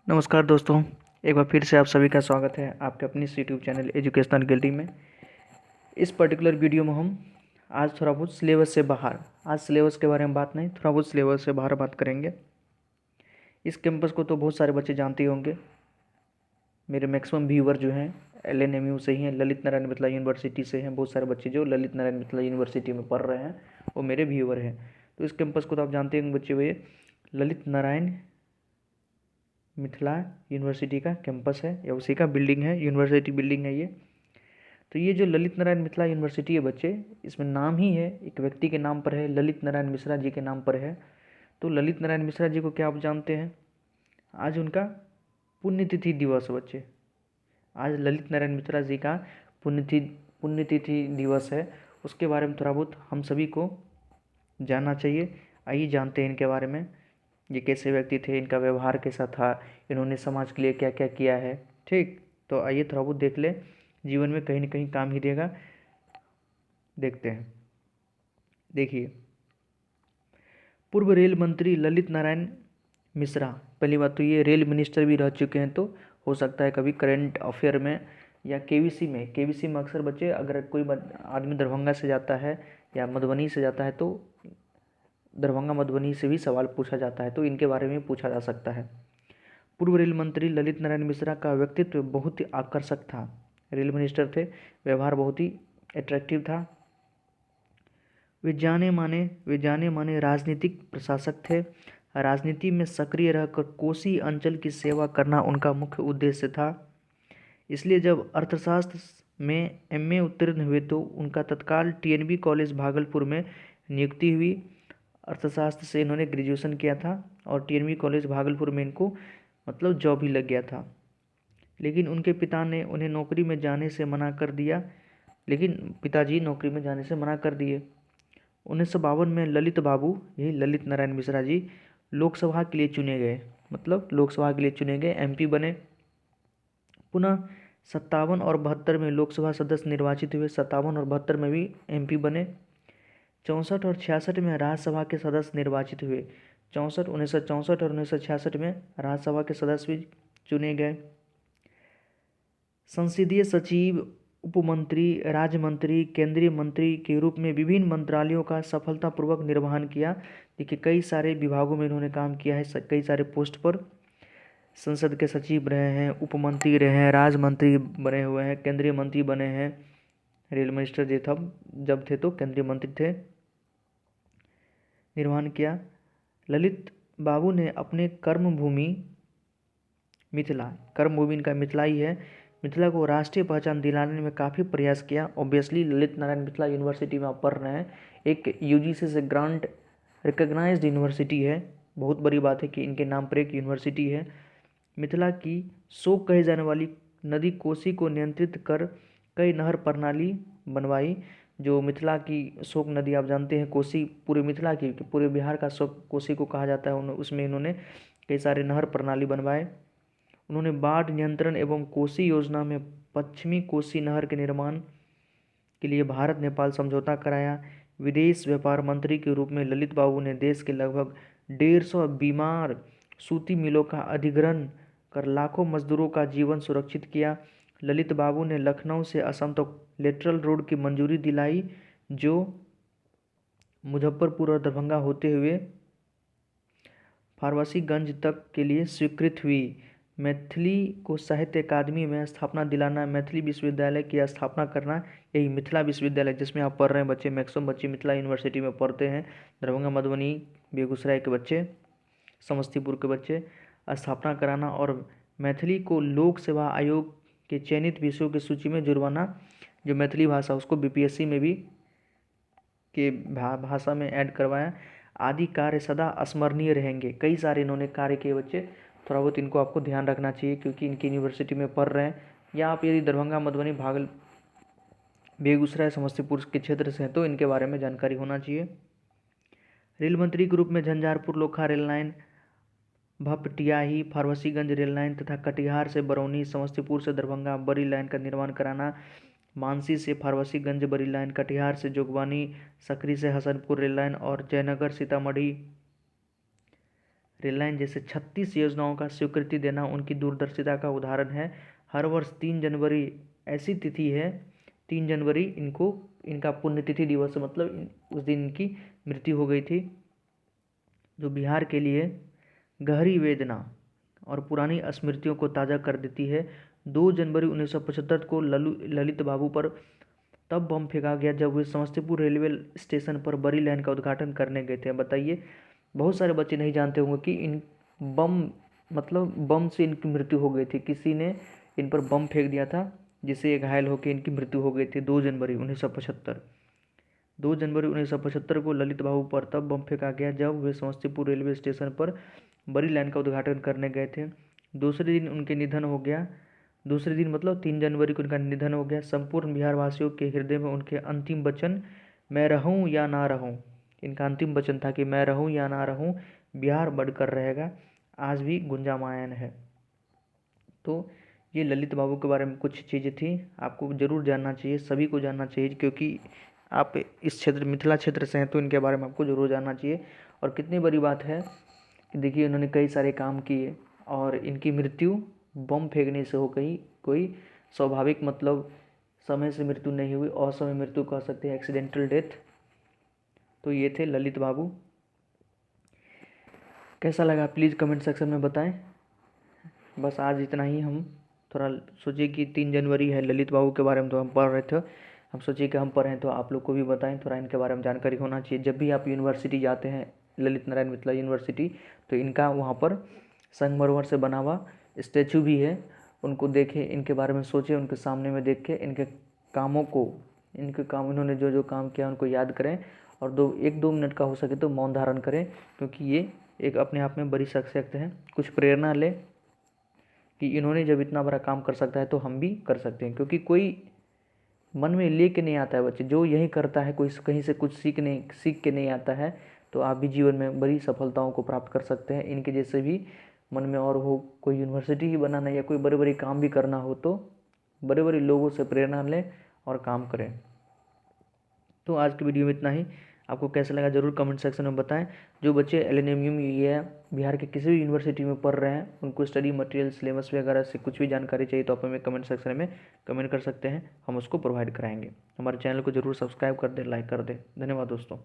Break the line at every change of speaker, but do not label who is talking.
नमस्कार दोस्तों, एक बार फिर से आप सभी का स्वागत है आपके अपनी यूट्यूब चैनल एजुकेशनल गैलरी में। इस पर्टिकुलर वीडियो में हम आज थोड़ा बहुत सिलेबस से बाहर, आज सिलेबस के बारे में बात नहीं, थोड़ा बहुत सिलेबस से बाहर बात करेंगे। इस कैंपस को तो बहुत सारे बच्चे जानते ही होंगे। मेरे मैक्सिमम व्यूवर जो हैं LNMU से ही हैं, ललित नारायण मिथिला यूनिवर्सिटी से हैं। बहुत सारे बच्चे जो ललित नारायण मिथिला यूनिवर्सिटी में पढ़ रहे हैं वो मेरे व्यूवर हैं। तो इस कैंपस को तो आप जानते होंगे बच्चे, ये ललित नारायण मिथिला यूनिवर्सिटी का कैंपस है या उसी का बिल्डिंग है, यूनिवर्सिटी बिल्डिंग है ये। तो ये जो ललित नारायण मिथिला यूनिवर्सिटी है बच्चे, इसमें नाम ही है, एक व्यक्ति के नाम पर है, ललित नारायण मिश्रा जी के नाम पर है। तो ललित नारायण मिश्रा जी को क्या आप जानते हैं? आज उनका पुण्यतिथि दिवस है बच्चे। आज ललित नारायण मिश्रा जी का पुण्यतिथि दिवस है। उसके बारे में थोड़ा बहुत हम सभी को जानना चाहिए। आइए जानते हैं इनके बारे में। ये कैसे व्यक्ति थे, इनका व्यवहार कैसा था, इन्होंने समाज के लिए क्या क्या किया है। ठीक, तो आइए थोड़ा बहुत देख ले, जीवन में कहीं ना कहीं काम ही देगा। देखते हैं। देखिए, पूर्व रेल मंत्री ललित नारायण मिश्रा, पहली बात तो ये रेल मिनिस्टर भी रह चुके हैं। तो हो सकता है कभी करंट अफेयर में या केवीसी में अक्सर बच्चे, अगर कोई आदमी दरभंगा से जाता है या मधुबनी से जाता है तो दरभंगा मधुबनी से भी सवाल पूछा जाता है, तो इनके बारे में पूछा जा सकता है। पूर्व रेल मंत्री ललित नारायण मिश्रा का व्यक्तित्व बहुत ही आकर्षक था। रेल मिनिस्टर थे, व्यवहार बहुत ही अट्रैक्टिव था। वे जाने माने राजनीतिक प्रशासक थे। राजनीति में सक्रिय रहकर कोसी अंचल की सेवा करना उनका मुख्य उद्देश्य था। इसलिए जब अर्थशास्त्र में MA उत्तीर्ण हुए तो उनका तत्काल TNB कॉलेज भागलपुर में नियुक्ति हुई। अर्थशास्त्र से इन्होंने ग्रेजुएशन किया था और TNB कॉलेज भागलपुर में इनको मतलब जॉब ही लग गया था। लेकिन उनके पिता ने उन्हें नौकरी में जाने से मना कर दिया। पिताजी नौकरी में जाने से मना कर दिए। 1952 में ललित बाबू, यही ललित नारायण मिश्रा जी, लोकसभा के लिए चुने गए, मतलब लोकसभा के लिए चुने गए, MP बने। पुनः 57 और 72 में लोकसभा सदस्य निर्वाचित हुए, 57 और 72 में भी MP बने। 64 और 66 में राज्यसभा के सदस्य निर्वाचित हुए। 1964 और 1966 में राज्यसभा के सदस्य भी चुने गए। संसदीय सचिव, उपमंत्री, राज्य मंत्री, केंद्रीय मंत्री के रूप में विभिन्न मंत्रालयों का सफलतापूर्वक निर्वहन किया। देखिए, कई सारे विभागों में इन्होंने काम किया है, कई सारे पोस्ट पर। संसद के सचिव रहे हैं, उपमंत्री रहे हैं, राज्य मंत्री बने हुए हैं, केंद्रीय मंत्री बने हैं। रेल मिनिस्टर जब थे तो केंद्रीय मंत्री थे, निर्वहन किया। ललित बाबू ने अपने कर्मभूमि इनका मिथिला ही है, मिथिला को राष्ट्रीय पहचान दिलाने में काफ़ी प्रयास किया। ऑब्वियसली ललित नारायण मिथिला यूनिवर्सिटी में आप पढ़ रहे हैं, एक UGC से ग्रांट रिकग्नाइज्ड यूनिवर्सिटी है। बहुत बड़ी बात है कि इनके नाम पर एक यूनिवर्सिटी है। मिथिला की शोक कहे जाने वाली नदी कोसी को नियंत्रित कर कई नहर प्रणाली बनवाई। जो मिथिला की शोक नदी आप जानते हैं, कोसी पूरे मिथिला की, पूरे बिहार का शोक कोसी को कहा जाता है। उसमें इन्होंने कई सारे नहर प्रणाली बनवाए। उन्होंने बाढ़ नियंत्रण एवं कोसी योजना में पश्चिमी कोसी नहर के निर्माण के लिए भारत नेपाल समझौता कराया। विदेश व्यापार मंत्री के रूप में ललित बाबू ने देश के लगभग 150 बीमार सूती मिलों का अधिग्रहण कर लाखों मजदूरों का जीवन सुरक्षित किया। ललित बाबू ने लखनऊ से असम तक लेटरल रोड की मंजूरी दिलाई, जो मुजफ्फरपुर और दरभंगा होते हुए फारबिसगंज तक के लिए स्वीकृत हुई। मैथिली को साहित्य अकादमी में स्थापना दिलाना, मैथिली विश्वविद्यालय की स्थापना करना, यही मिथिला विश्वविद्यालय जिसमें आप पढ़ रहे हैं बच्चे, मैक्सिमम बच्चे मिथिला यूनिवर्सिटी में पढ़ते हैं। दरभंगा, मधुबनी, बेगूसराय के बच्चे, समस्तीपुर के बच्चे, स्थापना कराना और मैथिली को लोक सेवा आयोग के चयनित विषयों की सूची में जुड़वाना। जो मैथिली भाषा उसको BPSC में भी के भाषा में ऐड करवाया। आदि कार्य सदा स्मरणीय रहेंगे। कई सारे इन्होंने कार्य किए बच्चे, थोड़ा बहुत इनको आपको ध्यान रखना चाहिए क्योंकि इनकी यूनिवर्सिटी में पढ़ रहे हैं, या आप यदि दरभंगा, मधुबनी, बेगूसराय, समस्तीपुर के क्षेत्र से हैं तो इनके बारे में जानकारी होना चाहिए। रेल मंत्री के रूप में Jhanjharpur Laukaha rail line, Bhaptiahi Forbesganj rail line तथा कटिहार से बरौनी, समस्तीपुर से दरभंगा बड़ी लाइन का निर्माण कराना। मानसी से फारबिसगंज बड़ी लाइन, कटिहार से जोगबानी, सकरी से हसनपुर रेल लाइन और जयनगर सीतामढ़ी रेल लाइन जैसे 36 योजनाओं का स्वीकृति देना उनकी दूरदर्शिता का उदाहरण है। हर वर्ष 3 जनवरी ऐसी तिथि है, 3 जनवरी इनका पुण्यतिथि दिवस है, मतलब उस दिन इनकी मृत्यु हो गई थी, जो बिहार के लिए गहरी वेदना और पुरानी स्मृतियों को ताज़ा कर देती है। 2 जनवरी 1975 को ललित बाबू पर तब बम फेंका गया जब वे समस्तीपुर रेलवे स्टेशन पर बड़ी लाइन का उद्घाटन करने गए थे। बताइए, बहुत सारे बच्चे नहीं जानते होंगे कि इन बम मतलब बम से इनकी मृत्यु हो गई थी। किसी ने इन पर बम फेंक दिया था जिससे ये घायल होकर इनकी मृत्यु हो गई थी 2 जनवरी 1975। 2 जनवरी 1975 को ललित बाबू पर तब बम फेंका गया जब वे समस्तीपुर रेलवे स्टेशन पर बड़ी लाइन का उद्घाटन करने गए थे। दूसरे दिन उनके निधन हो गया। दूसरे दिन मतलब 3 जनवरी को उनका निधन हो गया। संपूर्ण बिहार वासियों के हृदय में उनके अंतिम वचन मैं रहूं या ना रहूं, इनका अंतिम वचन था कि मैं रहूं या ना रहूं, बिहार बढ़कर रहेगा, आज भी गुंजामायन है। तो ये ललित बाबू के बारे में कुछ चीज़ें थी, आपको ज़रूर जानना चाहिए, सभी को जानना चाहिए, क्योंकि आप इस क्षेत्र मिथिला क्षेत्र से हैं तो इनके बारे में आपको ज़रूर जानना चाहिए। और कितनी बड़ी बात है कि देखिए इन्होंने कई सारे काम किए और इनकी मृत्यु बम फेंकने से हो गई। कोई स्वाभाविक मतलब समय से मृत्यु नहीं हुई, असमय मृत्यु कह सकते हैं, एक्सीडेंटल डेथ। तो ये थे ललित बाबू। कैसा लगा प्लीज़ कमेंट सेक्शन में बताएं। बस आज इतना ही। हम थोड़ा सोचे कि 3 जनवरी है, ललित बाबू के बारे में तो हम पढ़ रहे थे, हम सोचे कि हम पढ़ें तो आप लोग को भी बताएं, थोड़ा इनके बारे में जानकारी होना चाहिए। जब भी आप यूनिवर्सिटी जाते हैं, ललित नारायण मिथिला यूनिवर्सिटी, तो इनका वहाँ पर संगमरमर से बना हुआ स्टैचू भी है, उनको देखें, इनके बारे में सोचें, उनके सामने में देख के इनके कामों को, इनके काम, इन्होंने जो जो काम किया उनको याद करें और 1-2 मिनट का हो सके तो मौन धारण करें, क्योंकि ये एक अपने आप में बड़ी शख्सियत है। कुछ प्रेरणा लें कि इन्होंने जब इतना बड़ा काम कर सकता है तो हम भी कर सकते हैं, क्योंकि कोई मन में ले के नहीं आता है बच्चे, जो यही करता है, कोई कहीं से कुछ सीख के नहीं आता है, तो आप भी जीवन में बड़ी सफलताओं को प्राप्त कर सकते हैं। इनके जैसे भी मन में और हो, कोई यूनिवर्सिटी ही बनाना या कोई बड़े बड़े काम भी करना हो तो बड़े बड़े लोगों से प्रेरणा लें और काम करें। तो आज की वीडियो में इतना ही। आपको कैसा लगा ज़रूर कमेंट सेक्शन में बताएं। जो बच्चे एलएनएमयू या बिहार के किसी भी यूनिवर्सिटी में पढ़ रहे हैं, उनको स्टडी मटेरियल, सिलेबस वगैरह से कुछ भी जानकारी चाहिए तो आप हमें कमेंट सेक्शन में कमेंट कर सकते हैं, हम उसको प्रोवाइड कराएंगे। हमारे चैनल को ज़रूर सब्सक्राइब कर दें, लाइक कर दें। धन्यवाद दोस्तों।